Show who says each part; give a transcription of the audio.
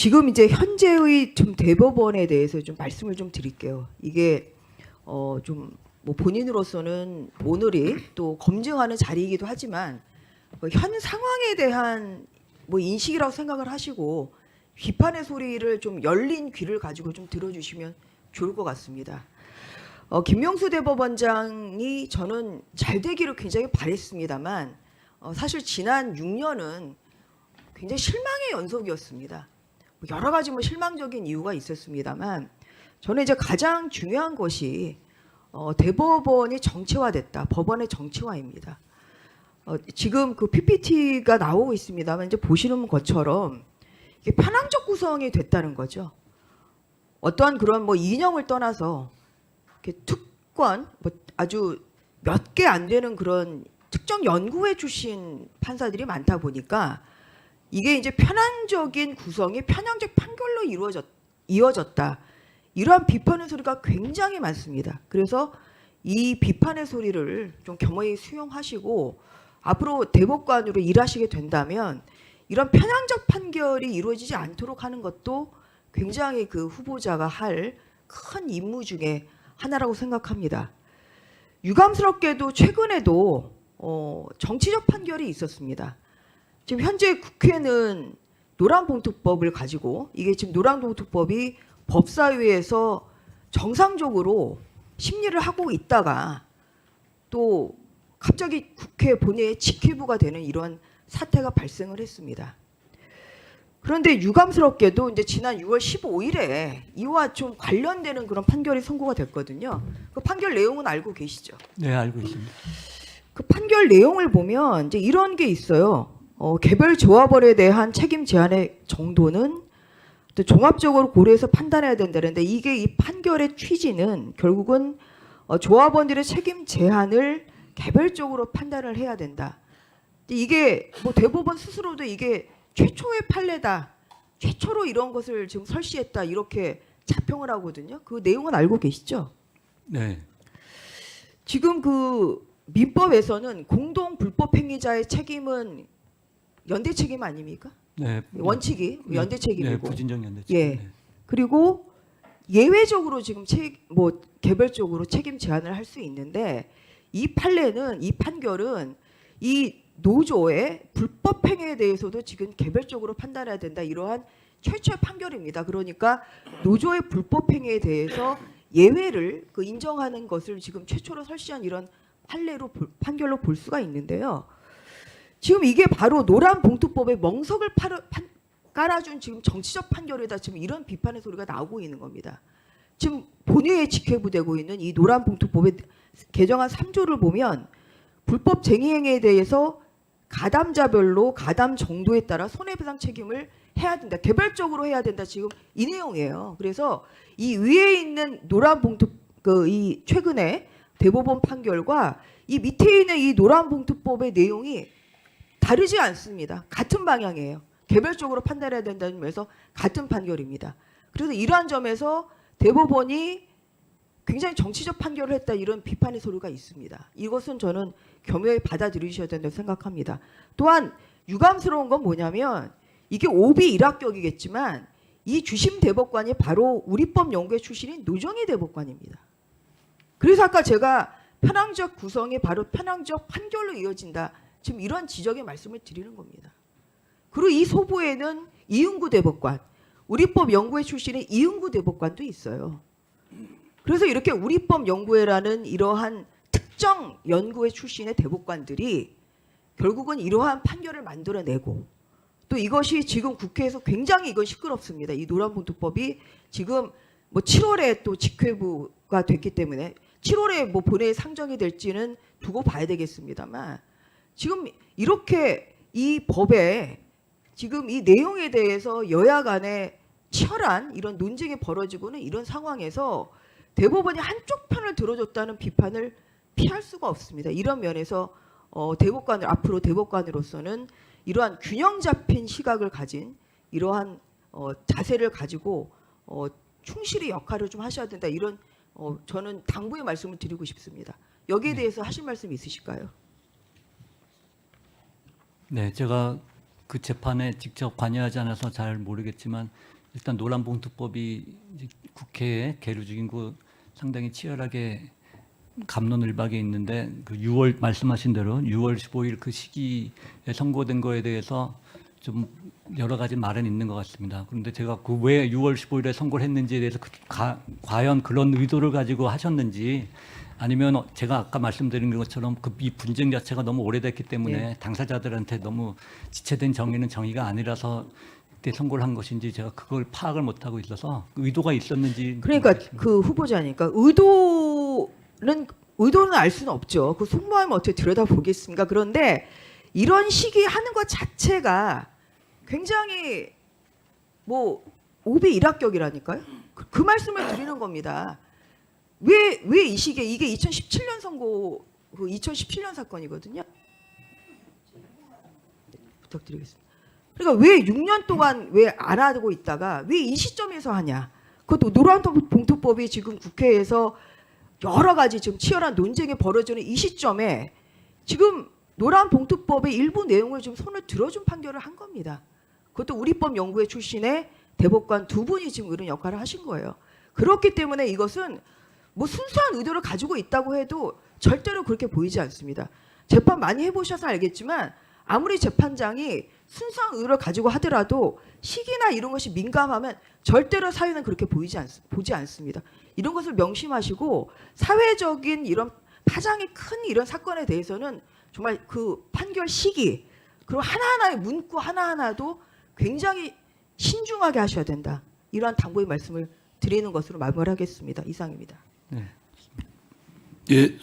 Speaker 1: 지금 이제 현재의 좀 대법원에 대해서 좀 말씀을 좀 드릴게요. 이게 좀 뭐 본인으로서는 오늘이 또 검증하는 자리이기도 하지만 현 상황에 대한 뭐 인식이라고 생각을 하시고 비판의 소리를 좀 열린 귀를 가지고 좀 들어주시면 좋을 것 같습니다. 김명수 대법원장이 저는 잘 되기를 굉장히 바랬습니다만 사실 지난 6년은 굉장히 실망의 연속이었습니다. 여러 가지 뭐 실망적인 이유가 있었습니다만 저는 이제 가장 중요한 것이 대법원이 정치화됐다. 법원의 정치화입니다. 지금 그 PPT가 나오고 있습니다만 이제 보시는 것처럼 이게 편향적 구성이 됐다는 거죠. 어떠한 그런 뭐 이념을 떠나서 이렇게 특권, 뭐 아주 몇 개 안 되는 그런 특정 연구회 출신 판사들이 많다 보니까 이게 이제 편향적인 구성이 편향적 판결로 이어졌다. 이러한 비판의 소리가 굉장히 많습니다. 그래서 이 비판의 소리를 좀 겸허히 수용하시고 앞으로 대법관으로 일하시게 된다면 이런 편향적 판결이 이루어지지 않도록 하는 것도 굉장히 그 후보자가 할 큰 임무 중에 하나라고 생각합니다. 유감스럽게도 최근에도 정치적 판결이 있었습니다. 지금 현재 국회는 노란봉투법을 가지고 이게 지금 노란봉투법이 법사위에서 정상적으로 심리를 하고 있다가 또 갑자기 국회 본회의 직회부가 되는 이런 사태가 발생을 했습니다. 그런데 유감스럽게도 이제 지난 6월 15일에 이와 좀 관련되는 그런 판결이 선고가 됐거든요. 그 판결 내용은 알고 계시죠?
Speaker 2: 네, 알고 있습니다.
Speaker 1: 그 판결 내용을 보면 이제 이런 게 있어요. 개별 조합원에 대한 책임 제한의 정도는 또 종합적으로 고려해서 판단해야 된다는데 이게 이 판결의 취지는 결국은 조합원들의 책임 제한을 개별적으로 판단을 해야 된다. 이게 뭐 대법원 스스로도 이게 최초의 판례다. 최초로 이런 것을 지금 설시했다. 이렇게 자평을 하거든요. 그 내용은 알고 계시죠?
Speaker 2: 네,
Speaker 1: 지금 그 민법에서는 공동 불법 행위자의 책임은 연대 책임 아닙니까?
Speaker 2: 네,
Speaker 1: 원칙이 연대
Speaker 2: 네,
Speaker 1: 책임이고.
Speaker 2: 부진정 연대 책임.
Speaker 1: 예.
Speaker 2: 네.
Speaker 1: 그리고 예외적으로 지금 뭐 개별적으로 책임 제한을 할 수 있는데 이 판례는 이 판결은 이 노조의 불법 행위에 대해서도 지금 개별적으로 판단해야 된다. 이러한 최초의 판결입니다. 그러니까 노조의 불법 행위에 대해서 예외를 그 인정하는 것을 지금 최초로 설시한 이런 판결로 볼 수가 있는데요. 지금 이게 바로 노란봉투법에 멍석을 깔아준 지금 정치적 판결이다. 지금 이런 비판의 소리가 나오고 있는 겁니다. 지금 본회의에 직회부되고 있는 이 노란봉투법의 개정안 3조를 보면 불법 쟁의행위에 대해서 가담자별로 가담 정도에 따라 손해배상 책임을 해야 된다. 개별적으로 해야 된다. 지금 이 내용이에요. 그래서 이 위에 있는 노란봉투 이 최근에 대법원 판결과 이 밑에 있는 이 노란봉투법의 내용이 다르지 않습니다. 같은 방향이에요. 개별적으로 판단해야 된다는 점에서 같은 판결입니다. 그래서 이러한 점에서 대법원이 굉장히 정치적 판결을 했다 이런 비판의 소리가 있습니다. 이것은 저는 겸허히 받아들이셔야 된다고 생각합니다. 또한 유감스러운 건 뭐냐면 이게 오비 일합격이겠지만 이 주심 대법관이 바로 우리법연구회 출신인 노정희 대법관입니다. 그래서 아까 제가 편향적 구성이 바로 편향적 판결로 이어진다. 지금 이런 지적의 말씀을 드리는 겁니다. 그리고 이 소부에는 이은구 대법관, 우리법연구회 출신의 이은구 대법관도 있어요. 그래서 이렇게 우리법연구회라는 이러한 특정 연구회 출신의 대법관들이 결국은 이러한 판결을 만들어내고 또 이것이 지금 국회에서 굉장히 이건 시끄럽습니다. 이 노란봉투법이 지금 뭐 7월에 또 직회부가 됐기 때문에 7월에 뭐 본회의에 상정이 될지는 두고 봐야 되겠습니다만 지금 이렇게 이 법에 지금 이 내용에 대해서 여야 간에 치열한 이런 논쟁이 벌어지고는 이런 상황에서 대법원이 한쪽 편을 들어줬다는 비판을 피할 수가 없습니다. 이런 면에서 앞으로 대법관으로서는 이러한 균형 잡힌 시각을 가진 이러한 자세를 가지고 충실히 역할을 좀 하셔야 된다. 이런 저는 당부의 말씀을 드리고 싶습니다. 여기에 대해서 하실 말씀 있으실까요?
Speaker 2: 네, 제가 그 재판에 직접 관여하지 않아서 잘 모르겠지만 일단 노란봉투법이 이제 국회에 계류 중이고 상당히 치열하게 갑론을박에 있는데 그 6월 말씀하신 대로 6월 15일 그 시기에 선고된 거에 대해서 좀 여러 가지 말은 있는 것 같습니다. 그런데 제가 그 왜 6월 15일에 선고를 했는지에 대해서 과연 그런 의도를 가지고 하셨는지 아니면 제가 아까 말씀드린 것처럼 이 분쟁 자체가 너무 오래됐기 때문에
Speaker 1: 네.
Speaker 2: 당사자들한테 너무 지체된 정의는 정의가 아니라서 그때 선고를 한 것인지 제가 그걸 파악을 못하고 있어서 의도가 있었는지
Speaker 1: 그러니까 그 후보자니까 의도는 알 수는 없죠. 그 속마음을 어떻게 들여다보겠습니까? 그런데 이런 시기에 하는 것 자체가 굉장히 뭐 오비 일합격이라니까요. 그 말씀을 드리는 겁니다. 왜 이 시기에 이게 2017년 선고 그 2017년 사건이거든요. 부탁드리겠습니다. 그러니까 왜 6년 동안 왜 안 하고 있다가 왜 이 시점에서 하냐? 그것도 노란봉투법이 지금 국회에서 여러 가지 지금 치열한 논쟁이 벌어지는 이 시점에 지금 노란봉투법의 일부 내용을 좀 손을 들어준 판결을 한 겁니다. 그것도 우리법 연구회 출신의 대법관 두 분이 지금 이런 역할을 하신 거예요. 그렇기 때문에 이것은 뭐 순수한 의도를 가지고 있다고 해도 절대로 그렇게 보이지 않습니다. 재판 많이 해보셔서 알겠지만 아무리 재판장이 순수한 의도를 가지고 하더라도 시기나 이런 것이 민감하면 절대로 사회는 그렇게 보지 않습니다. 이런 것을 명심하시고 사회적인 이런 파장이 큰 이런 사건에 대해서는 정말 그 판결 시기 그리고 하나하나의 문구 하나하나도 굉장히 신중하게 하셔야 된다. 이러한 당부의 말씀을 드리는 것으로 마무리하겠습니다. 이상입니다.
Speaker 2: 네.
Speaker 3: 예.